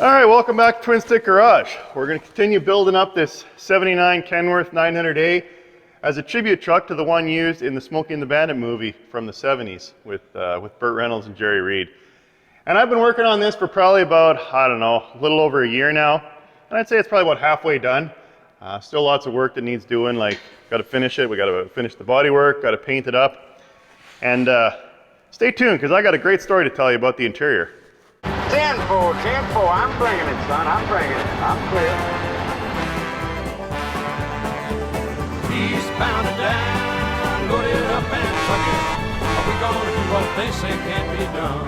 All right, welcome back to Twin Stick Garage. We're going to continue building up this 79 Kenworth 900A as a tribute truck to the one used in the Smokey and the Bandit movie from the 70s with Burt Reynolds and Jerry Reed. And I've been working on this for probably about, I don't know, a little over a year now. And I'd say it's probably about halfway done. Still lots of work that needs doing, like got to finish it, we got to finish the body work, got to paint it up. And stay tuned because I got a great story to tell you about the interior. 10-4, 10-4, I'm bringing it, son, I'm bringing it, I'm clear. Eastbound and down, loaded up and trucking. Are we gonna do what they say can't be done?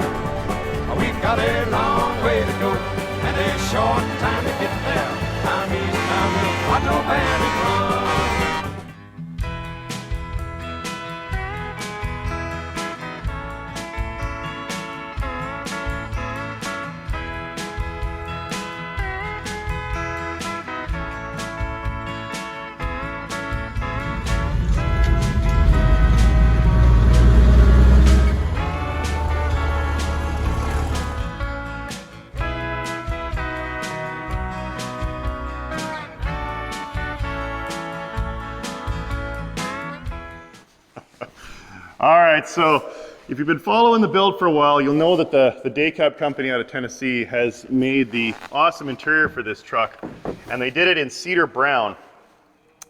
We've got a long way to go and a short time to get there. I'm eastbound, we'll watch no bandit run. All right, so if you've been following the build for a while, you'll know that the day cab company out of Tennessee has made the awesome interior for this truck, and they did it in cedar brown.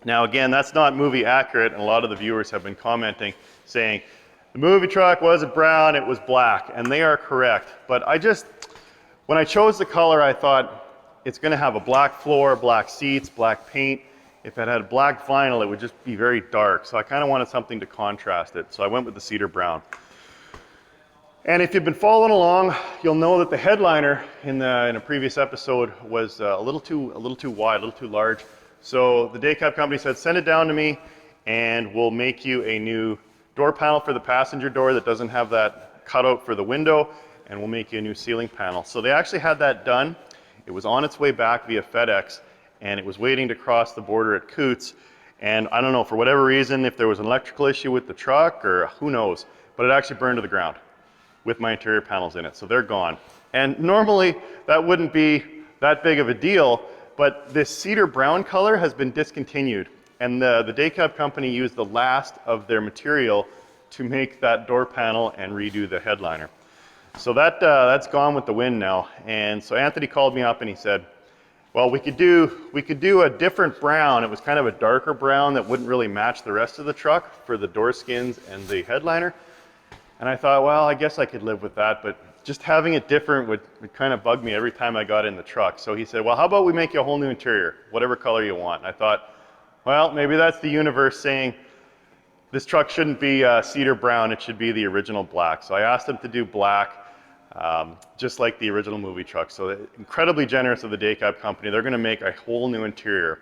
Now again, that's not movie accurate, and a lot of the viewers have been commenting saying the movie truck wasn't brown, it was black, and they are correct. But when I chose the color, I thought it's gonna have a black floor, black seats, black paint. If it had black vinyl, it would just be very dark. So I kind of wanted something to contrast it. So I went with the cedar brown. And if you've been following along, you'll know that the headliner in a previous episode was a little too wide, a little too large. So the day cab company said, send it down to me and we'll make you a new door panel for the passenger door that doesn't have that cutout for the window, and we'll make you a new ceiling panel. So they actually had that done. It was on its way back via FedEx, and it was waiting to cross the border at Coots. And I don't know, for whatever reason, if there was an electrical issue with the truck or who knows, but it actually burned to the ground with my interior panels in it, so they're gone. And normally that wouldn't be that big of a deal, but this cedar brown color has been discontinued, and the day cab company used the last of their material to make that door panel and redo the headliner. So that's gone with the wind now. And so Anthony called me up and he said, well, we could do a different brown. It was kind of a darker brown that wouldn't really match the rest of the truck for the door skins and the headliner. And I thought, well, I guess I could live with that, but just having it different would kind of bug me every time I got in the truck. So he said, well, how about we make you a whole new interior, whatever color you want. And I thought, well, maybe that's the universe saying this truck shouldn't be cedar brown, it should be the original black. So I asked him to do black. Just like the original movie truck. So incredibly generous of the day cab company. They're gonna make a whole new interior,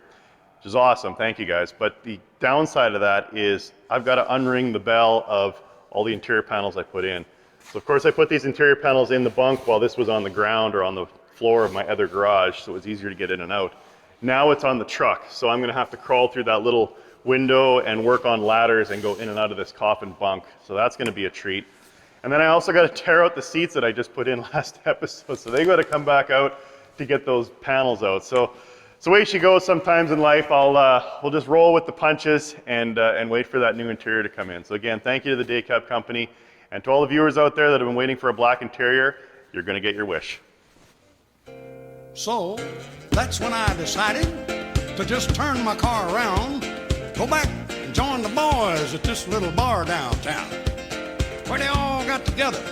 which is awesome, thank you guys. But the downside of that is I've gotta unring the bell of all the interior panels I put in. So of course I put these interior panels in the bunk while this was on the ground or on the floor of my other garage, so it was easier to get in and out. Now it's on the truck, so I'm gonna have to crawl through that little window and work on ladders and go in and out of this coffin bunk. So that's gonna be a treat. And then I also got to tear out the seats that I just put in last episode. So they got to come back out to get those panels out. So it's the way she goes sometimes in life. We'll just roll with the punches and wait for that new interior to come in. So again, thank you to the day cab company. And to all the viewers out there that have been waiting for a black interior, you're going to get your wish. So that's when I decided to just turn my car around, go back and join the boys at this little bar downtown, where they all got together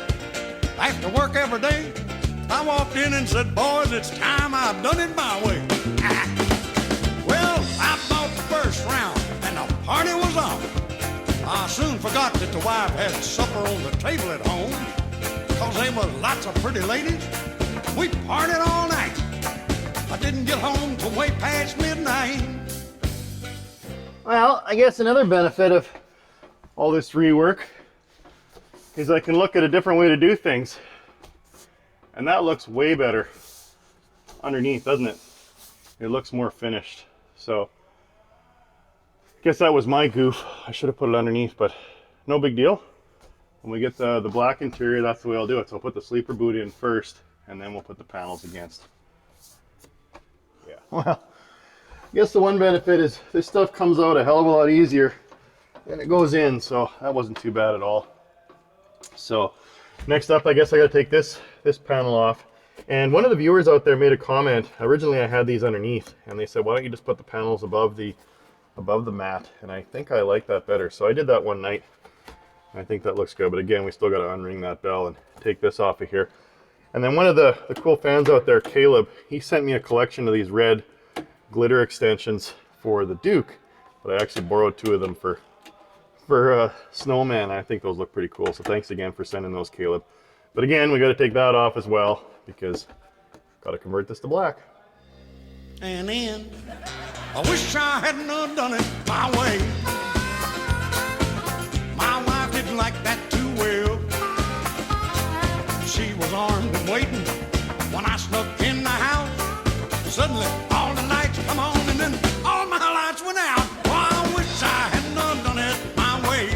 after work every day. I walked in and said, boys, it's time I've done it my way. Well, I bought the first round and the party was on. I soon forgot that the wife had supper on the table at home, because there was lots of pretty ladies. We partied all night. I didn't get home till way past midnight. Well, I guess another benefit of all this rework is I can look at a different way to do things. And that looks way better underneath, doesn't it? It looks more finished. So I guess that was my goof. I should have put it underneath, but no big deal. When we get the black interior, that's the way I'll do it. So I'll put the sleeper boot in first, and then we'll put the panels against. Well, I guess the one benefit is this stuff comes out a hell of a lot easier than it goes in, so that wasn't too bad at all. So next up, I guess I got to take this panel off. And one of the viewers out there made a comment. Originally I had these underneath, and they said, why don't you just put the panels above the mat? And I think I like that better. So I did that one night. I think that looks good, but again, we still got to unring that bell and take this off of here. And then one of the cool fans out there, Caleb, he sent me a collection of these red glitter extensions for the Duke, but I actually borrowed 2 of them for Snowman. I think those look pretty cool, so thanks again for sending those, Caleb. But again, we got to take that off as well, because got to convert this to black. And then I wish I hadn't done it my way. My wife didn't like that too well. She was armed and waiting when I snuck in the house. Suddenly all the lights come on and then all my lights went out. Oh, I wish I hadn't done it my way.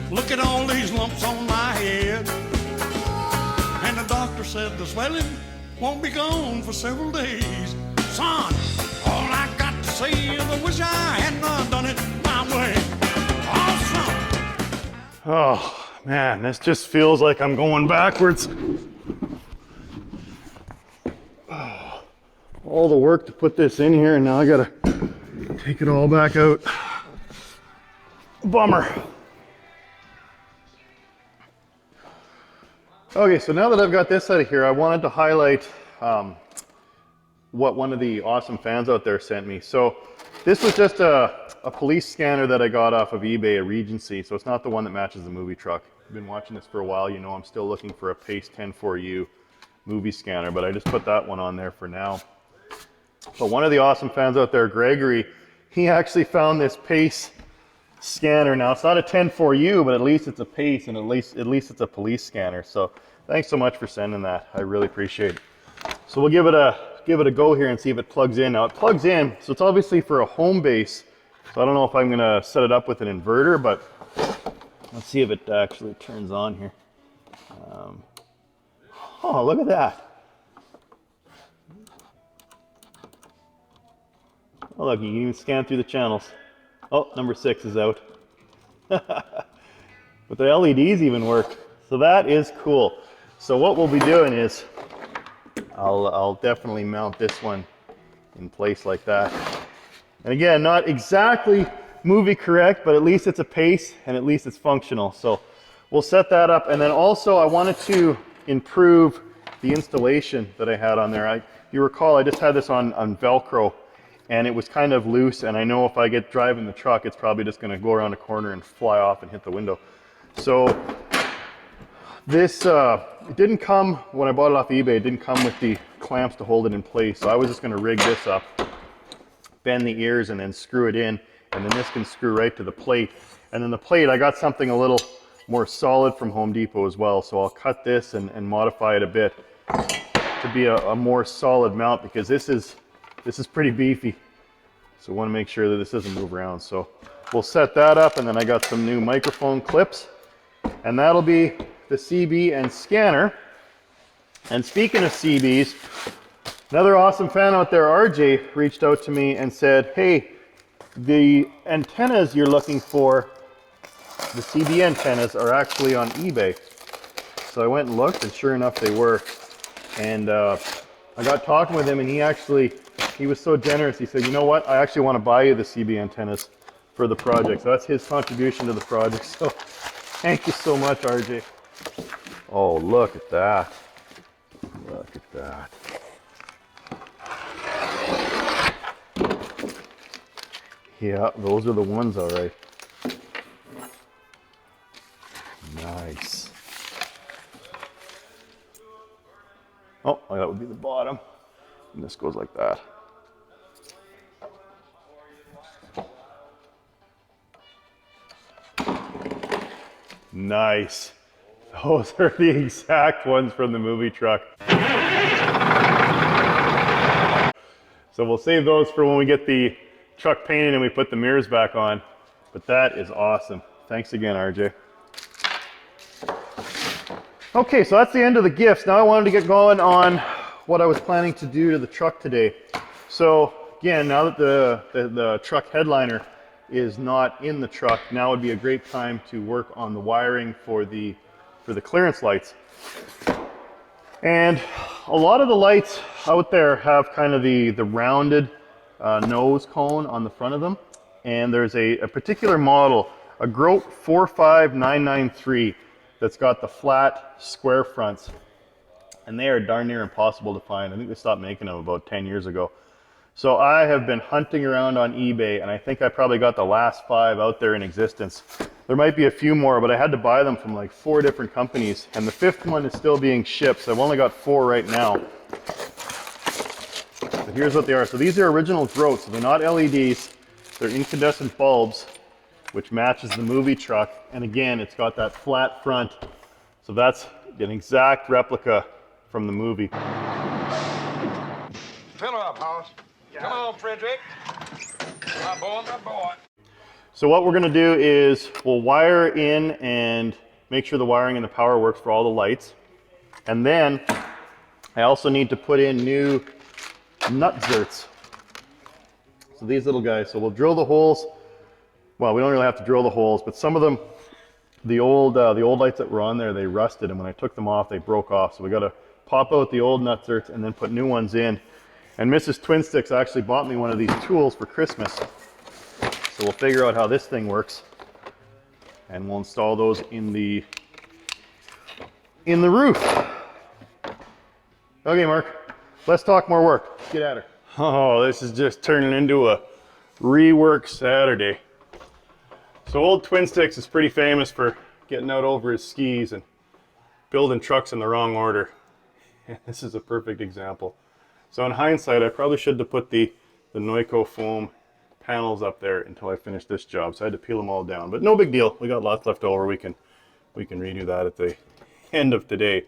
Look at all these lumps on my head. And the doctor said the swelling won't be gone for several days. Son, all I got to say is I wish I hadn't done it my way. Awesome. Oh man, this just feels like I'm going backwards. Oh, all the work to put this in here, and now I gotta take it all back out. Bummer. Okay, so now that I've got this out of here, I wanted to highlight what one of the awesome fans out there sent me. So this was just a police scanner that I got off of eBay, a Regency, so it's not the one that matches the movie truck. I've been watching this for a while, you know I'm still looking for a Pace 10-4U movie scanner, but I just put that one on there for now. But one of the awesome fans out there, Gregory, he actually found this Pace scanner. Now it's not a 10-4U, but at least it's a Pace, and at least it's a police scanner. So thanks so much for sending that. I really appreciate it. So we'll give it a go here and see if it plugs in. Now it plugs in, so it's obviously for a home base. So I don't know if I'm gonna set it up with an inverter, but let's see if it actually turns on here. Oh, look at that. Oh look, you can even scan through the channels. Oh, number 6 is out. But the LEDs even work. So that is cool. So what we'll be doing is, I'll definitely mount this one in place like that. And again, not exactly movie correct, but at least it's a Pace and at least it's functional. So we'll set that up. And then also I wanted to improve the installation that I had on there. If you recall, I just had this on Velcro, and it was kind of loose, and I know if I get driving the truck, it's probably just gonna go around a corner and fly off and hit the window. So this, it didn't come, when I bought it off eBay, it didn't come with the clamps to hold it in place. So I was just gonna rig this up, bend the ears, and then screw it in, and then this can screw right to the plate. And then the plate, I got something a little more solid from Home Depot as well. So I'll cut this and modify it a bit to be a more solid mount, because this is pretty beefy. So I want to make sure that this doesn't move around. So we'll set that up, and then I got some new microphone clips, and that'll be the CB and scanner. And speaking of CBs, another awesome fan out there, RJ, reached out to me and said, hey, the antennas you're looking for, the CB antennas, are actually on eBay. So I went and looked, and sure enough they were. And I got talking with him, and he was so generous. He said, you know what, I actually want to buy you the CB antennas for the project. So that's his contribution to the project. So thank you so much, RJ. Oh, look at that. Look at that. Yeah, those are the ones, all right. Nice. Oh, that would be the bottom. And this goes like that. Nice. Those are the exact ones from the movie truck. So we'll save those for when we get the truck painted and we put the mirrors back on. But that is awesome. Thanks again, RJ. Okay, so that's the end of the gifts. Now I wanted to get going on what I was planning to do to the truck today. So again, now that the truck headliner is not in the truck, now would be a great time to work on the wiring for the clearance lights. And a lot of the lights out there have kind of the rounded nose cone on the front of them. And there's a particular model, a Goin 45993, that's got the flat square fronts. And they are darn near impossible to find. I think they stopped making them about 10 years ago. So I have been hunting around on eBay, and I think I probably got the last 5 out there in existence. There might be a few more, but I had to buy them from like 4 different companies, and the 5th one is still being shipped, so I've only got 4 right now. But here's what they are. So these are original groats, so they're not LEDs, they're incandescent bulbs, which matches the movie truck, and again, it's got that flat front, so that's an exact replica from the movie. Fill her up, Hoss. Come on, Frederick. My boy, my boy. So what we're going to do is we'll wire in and make sure the wiring and the power works for all the lights. And then I also need to put in new nut zerts. So these little guys, so we'll drill the holes. Well, we don't really have to drill the holes, but some of them, the old lights that were on there, they rusted, and when I took them off, they broke off. So we got to pop out the old nut zerts and then put new ones in. And Mrs. Twinsticks actually bought me one of these tools for Christmas. So we'll figure out how this thing works, and we'll install those in the roof. Okay, Mark, let's talk more work. Let's get at her. Oh, this is just turning into a rework Saturday. So old Twinsticks is pretty famous for getting out over his skis and building trucks in the wrong order. This is a perfect example. So in hindsight, I probably should have put the Noiko foam panels up there until I finished this job. So I had to peel them all down, but no big deal. We got lots left over. We can redo that at the end of today.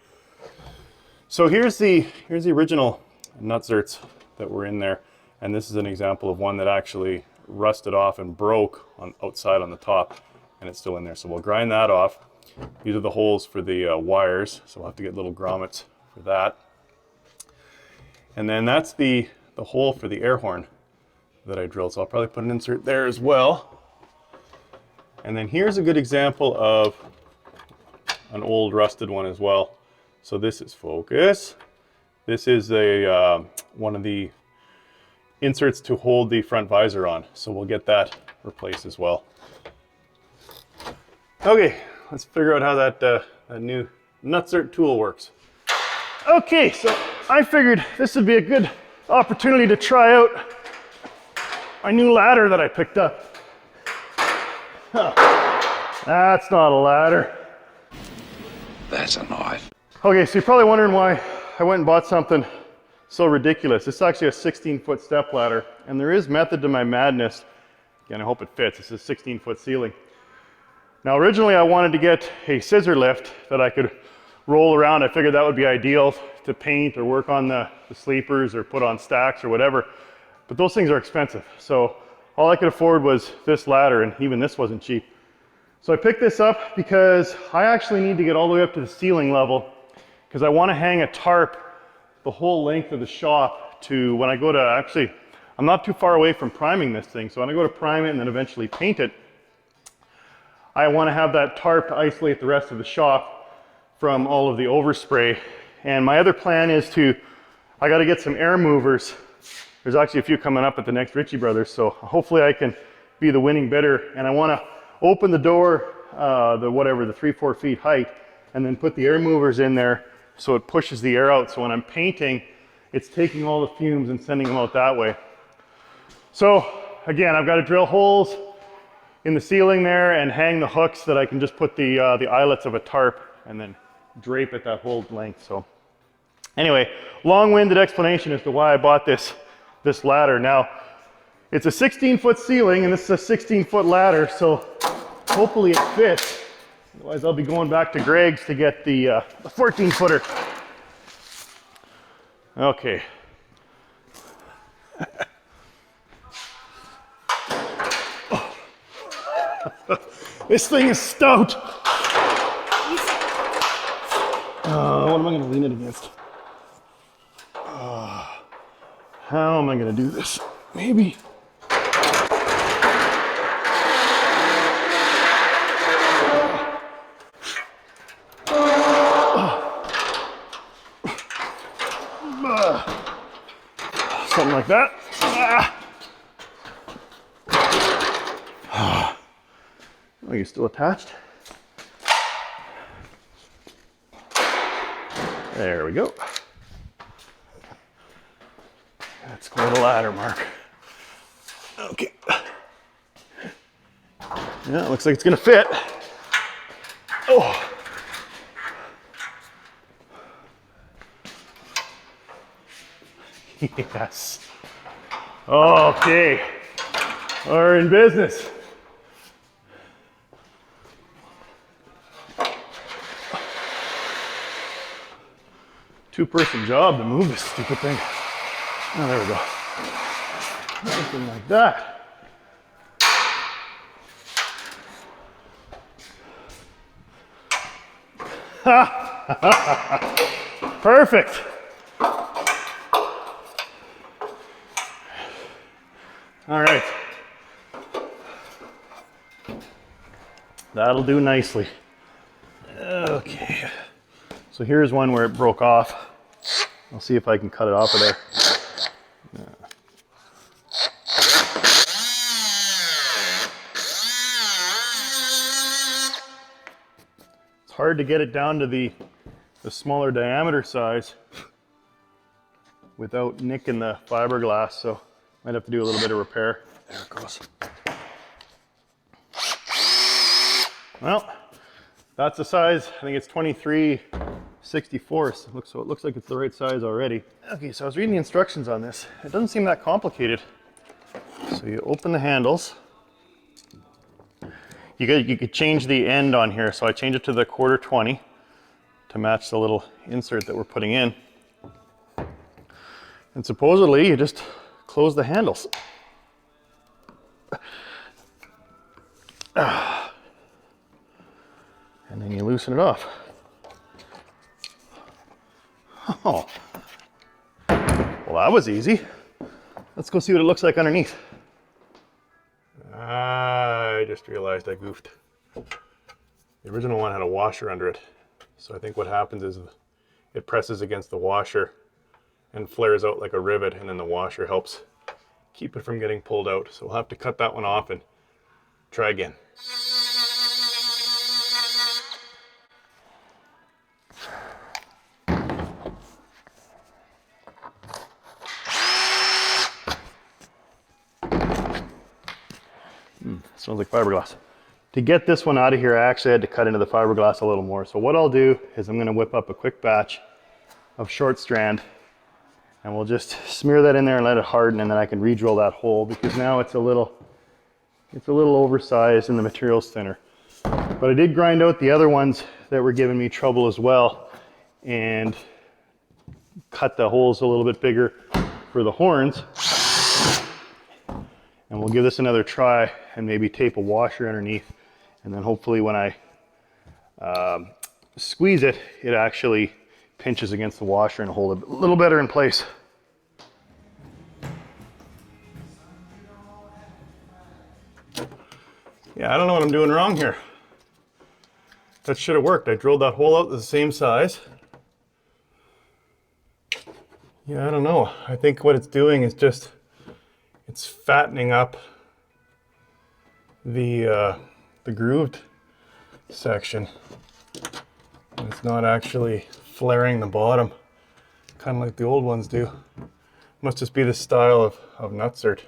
So here's the original nut zerts that were in there, and this is an example of one that actually rusted off and broke on outside on the top, and it's still in there. So we'll grind that off. These are the holes for the wires, so we'll have to get little grommets for that. And then that's the hole for the air horn that I drilled. So I'll probably put an insert there as well. And then here's a good example of an old rusted one as well. So this is focus. This is one of the inserts to hold the front visor on. So we'll get that replaced as well. Okay, let's figure out how that new nut zert tool works. Okay, so I figured this would be a good opportunity to try out my new ladder that I picked up. Huh. That's not a ladder. That's a knife. Okay, so you're probably wondering why I went and bought something so ridiculous. This is actually a 16-foot step ladder, and there is method to my madness. Again, I hope it fits. This is a 16-foot ceiling. Now, originally I wanted to get a scissor lift that I could roll around. I figured that would be ideal to paint or work on the sleepers or put on stacks or whatever. But those things are expensive. So all I could afford was this ladder, and even this wasn't cheap. So I picked this up because I actually need to get all the way up to the ceiling level, because I want to hang a tarp the whole length of the shop to when I go to, actually, I'm not too far away from priming this thing. So when I go to prime it and then eventually paint it, I want to have that tarp to isolate the rest of the shop from all of the overspray. And my other plan is I got to get some air movers. There's actually a few coming up at the next Ritchie Brothers, so hopefully I can be the winning bidder. And I want to open the door, the 3-4 feet height, and then put the air movers in there so it pushes the air out. So when I'm painting, it's taking all the fumes and sending them out that way. So again, I've got to drill holes in the ceiling there and hang the hooks that I can just put the eyelets of a tarp and then drape it that whole length. So anyway, long-winded explanation as to why I bought this ladder. Now, it's a 16-foot ceiling and this is a 16-foot ladder, so hopefully it fits. Otherwise, I'll be going back to Greg's to get the 14-footer. Okay. This thing is stout. What am I going to lean it against? How am I gonna do this? Maybe. Something like that. Oh, you're still attached? There we go. Let's go to the ladder mark. Okay. Yeah, it looks like it's gonna fit. Oh. Yes. Okay. We're in business. Two-person job to move this stupid thing. Oh, there we go. Something like that. Perfect. All right. That'll do nicely. Okay. So here's one where it broke off. I'll see if I can cut it off of there. It's hard to get it down to the smaller diameter size without nicking the fiberglass, so might have to do a little bit of repair. There it goes. Well, that's the size. I think it's 23/64. So it looks like it's the right size already. Okay, so I was reading the instructions on this. It doesn't seem that complicated. So you open the handles. You could change the end on here. So I changed it to the 1/4-20 to match the little insert that we're putting in. And supposedly you just close the handles. And then you loosen it off. Oh, well, that was easy. Let's go see what it looks like underneath. I just realized I goofed. The original one had a washer under it. So I think what happens is it presses against the washer and flares out like a rivet, and then the washer helps keep it from getting pulled out. So we'll have to cut that one off and try again. Smells like fiberglass. To get this one out of here, I actually had to cut into the fiberglass a little more. So what I'll do is I'm gonna whip up a quick batch of short strand, and we'll just smear that in there and let it harden, and then I can re-drill that hole, because now it's a little oversized and the material's thinner. But I did grind out the other ones that were giving me trouble as well, and cut the holes a little bit bigger for the horns. And we'll give this another try and maybe tape a washer underneath. And then hopefully when I squeeze it, it actually pinches against the washer and hold it a little better in place. Yeah, I don't know what I'm doing wrong here. That should have worked. I drilled that hole out the same size. Yeah, I don't know. I think what it's doing is just, it's fattening up the grooved section. And it's not actually flaring the bottom, kind of like the old ones do. Must just be the style of nutsert.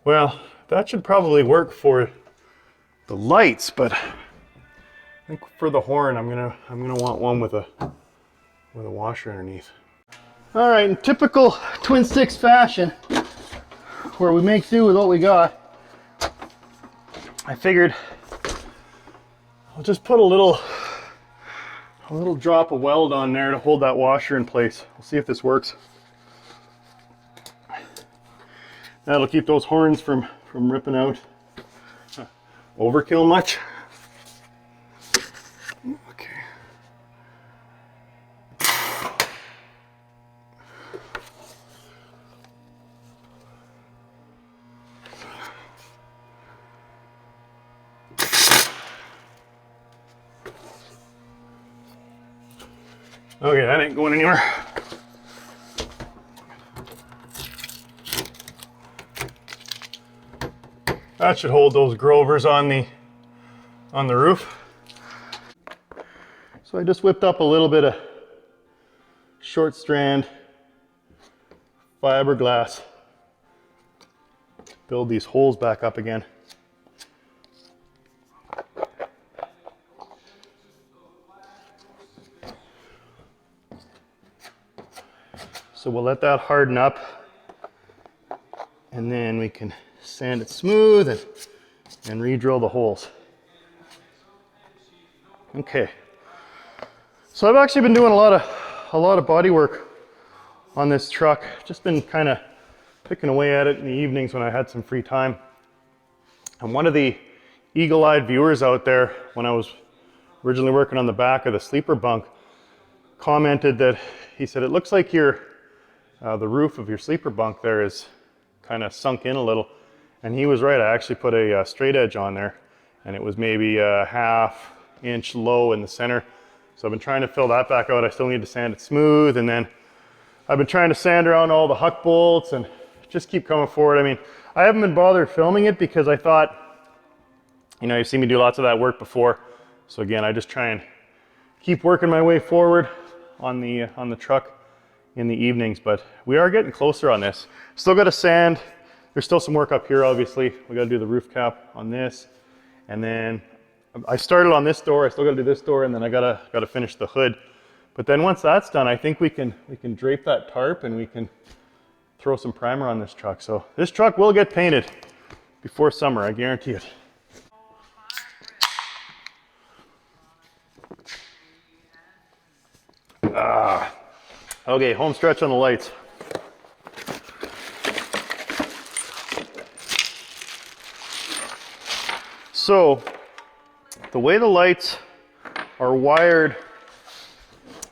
Well, that should probably work for the lights, but I think for the horn, I'm gonna want one with a washer underneath. All right, in typical twin sticks fashion, where we make do with what we got, I figured I'll just put a little drop of weld on there to hold that washer in place. We'll see if this works. That'll keep those horns from ripping out. Overkill much? Okay. Okay, that ain't going anywhere. That should hold those Grovers on the roof. So I just whipped up a little bit of short strand fiberglass. Build these holes back up again. So we'll let that harden up and then we can sand it smooth and re-drill the holes. Okay. So I've actually been doing a lot of body work on this truck. Just been kind of picking away at it in the evenings when I had some free time. And one of the eagle-eyed viewers out there, when I was originally working on the back of the sleeper bunk, commented that he said, it looks like the roof of your sleeper bunk there is kind of sunk in a little. And he was right. I actually put a straight edge on there and it was maybe a ½ inch low in the center. So I've been trying to fill that back out. I still need to sand it smooth, and then I've been trying to sand around all the huck bolts and just keep coming forward. I mean, I haven't been bothered filming it because I thought, you know, you've seen me do lots of that work before. So again, I just try and keep working my way forward on the truck in the evenings, but we are getting closer on this. Still got to sand. There's still some work up here, obviously. We got to do the roof cap on this, and then I started on this door. I still got to do this door, and then I gotta finish the hood. But then once that's done, I think we can drape that tarp and we can throw some primer on this truck. So this truck will get painted before summer, I guarantee it. Okay, home stretch on the lights. So the way the lights are wired,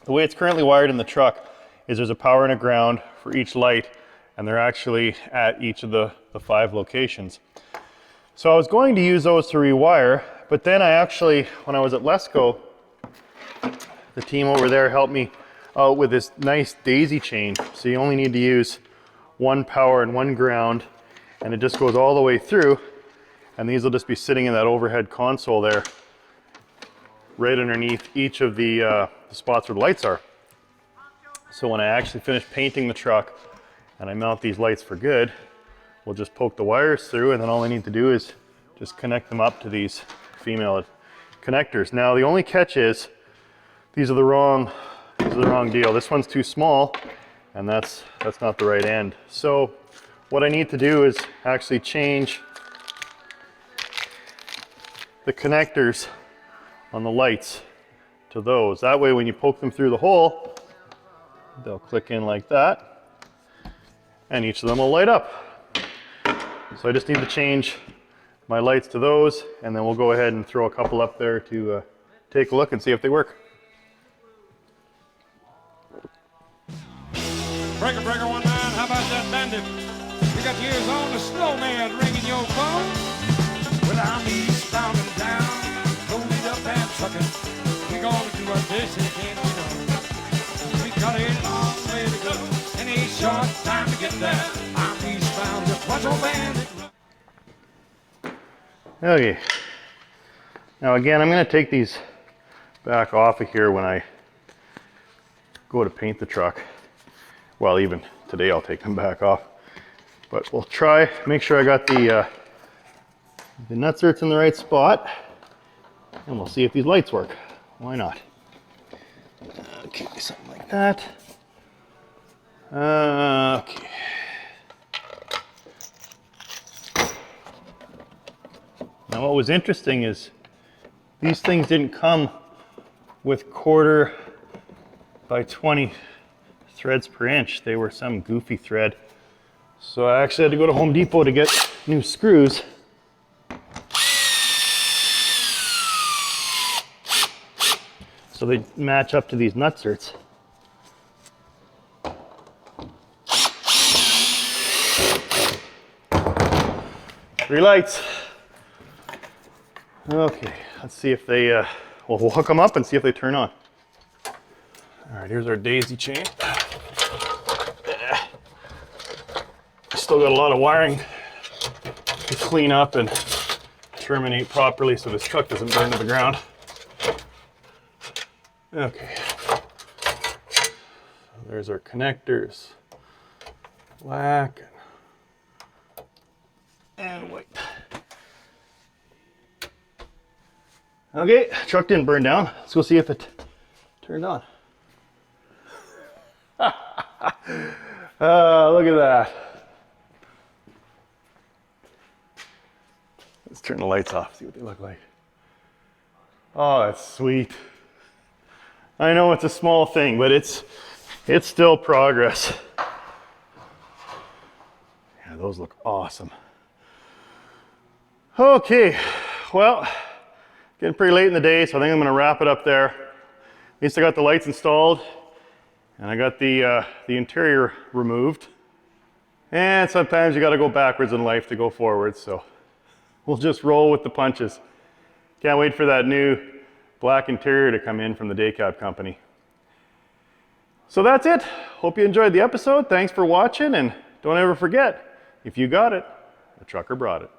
the way it's currently wired in the truck is there's a power and a ground for each light, and they're actually at each of the 5 locations. So I was going to use those to rewire, but then I actually, when I was at Lesco, the team over there helped me out with this nice daisy chain. So you only need to use 1 power and 1 ground, and it just goes all the way through, and these will just be sitting in that overhead console there, right underneath each of the spots where the lights are. So when I actually finish painting the truck and I mount these lights for good, we'll just poke the wires through, and then all I need to do is just connect them up to these female connectors. Now the only catch is these are the wrong deal. This one's too small, and that's not the right end. So what I need to do is actually change the connectors on the lights to those. That way when you poke them through the hole, they'll click in like that, and each of them will light up. So I just need to change my lights to those, and then we'll go ahead and throw a couple up there to take a look and see if they work. Breaker, breaker, 19, how about that bandit? You got yours on the snowman ringing your phone. Well, I'm eastbound and down, loaded up and trucking. We gonna do our best and can't be done. We got a long way to go and a short time to get there. I'm eastbound, just watch your bandit. Okay. Now again, I'm going to take these back off of here when I go to paint the truck. Well, even today I'll take them back off. But we'll try, make sure I got the nutserts in the right spot, and we'll see if these lights work. Why not? Okay, something like that. Okay. Now what was interesting is these things didn't come with 1/4 by 20 threads per inch. They were some goofy thread. So I actually had to go to Home Depot to get new screws. So they match up to these nutserts. 3 lights. Okay, let's see if they, we'll hook them up and see if they turn on. All right, here's our daisy chain. Still got a lot of wiring to clean up and terminate properly so this truck doesn't burn to the ground. Okay. So there's our connectors. Black and white. Okay, truck didn't burn down. Let's go see if it turned on. Look at that. Let's turn the lights off, see what they look like. Oh, that's sweet. I know it's a small thing, but it's still progress. Yeah, those look awesome. Okay, well, getting pretty late in the day, so I think I'm gonna wrap it up there. At least I got the lights installed, and I got the interior removed. And sometimes you gotta go backwards in life to go forward, so we'll just roll with the punches. Can't wait for that new black interior to come in from the day cab company. So that's it. Hope you enjoyed the episode. Thanks for watching, and don't ever forget, if you got it, the trucker brought it.